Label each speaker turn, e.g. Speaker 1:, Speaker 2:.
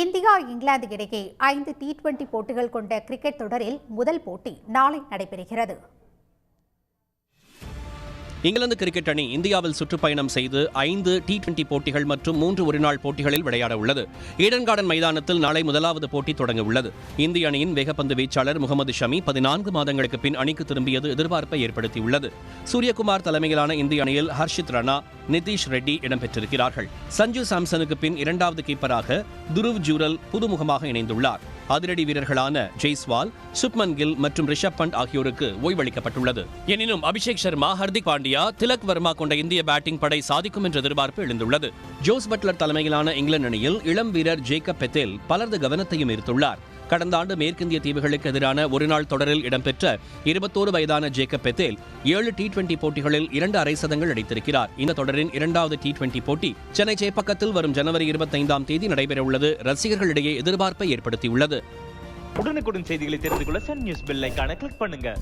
Speaker 1: India England இடையே 5 T20 போட்டிகள் கொண்ட கிரிக்கெட் தொடரில் முதல் போட்டி நாளை நடைபெறுகிறது.
Speaker 2: இங்கிலாந்து கிரிக்கெட் அணி இந்தியாவில் சுற்றுப்பயணம் செய்து 5 T20 போட்டிகள் மற்றும் 3 ஒருநாள் போட்டிகளில் விளையாட உள்ளது. ஈடன் கார்டன் மைதானத்தில் நாளை முதலாவது போட்டி தொடங்க உள்ளது. இந்திய அணியின் வேகப்பந்து வீச்சாளர் முகமது ஷமி 14 மாதங்களுக்கு பின் அணிக்கு திரும்பியது எதிர்பார்ப்பை ஏற்படுத்தியுள்ளது. சூரியகுமார் தலைமையிலான இந்திய அணியில் ஹர்ஷித் ராணா, நிதிஷ் ரெட்டி இடம்பெற்றிருக்கிறார்கள். சஞ்சு சாம்சனுக்கு பின் இரண்டாவது கீப்பராக துருவ் ஜூரல் புதுமுகமாக இணைந்துள்ளார். அதிரடி வீரர்களான ஜெய்ஸ்வால், சுப்மன் கில் மற்றும் ரிஷப் பண்ட் ஆகியோருக்கு ஓய்வளிக்கப்பட்டுள்ளது. எனினும் அபிஷேக் சர்மா, ஹர்திக் பாண்டியா, திலக் வர்மா கொண்ட இந்திய பேட்டிங் படை சாதிக்கும் என்ற எதிர்பார்ப்பு எழுந்துள்ளது. ஜோஸ் பட்லர் தலைமையிலான இங்கிலாந்து அணியில் இளம் வீரர் ஜேக்கப் பெத்தேல் பலரது கவனத்தையும் ஈர்த்துள்ளார். கடந்த ஆண்டு மேற்கிந்திய தீவுகளுக்கு எதிரான ஒருநாள் தொடரில் இடம்பெற்ற 21 வயதான ஜேக்கப் பெத்தேல் 7 T20 போட்டிகளில் 2 அரை சதங்கள் அடித்திருக்கிறார். இந்த தொடரின் இரண்டாவது T20 போட்டி சென்னை சேப்பக்கத்தில் வரும் ஜனவரி 25ஆம் தேதி நடைபெறவுள்ளது ரசிகர்களிடையே எதிர்பார்ப்பை ஏற்படுத்தியுள்ளது.
Speaker 3: உடனுக்குடன் செய்திகளை தெரிந்து கொள்ள சன் நியூஸ் பெல் ஐகானை கிளிக் பண்ணுங்க.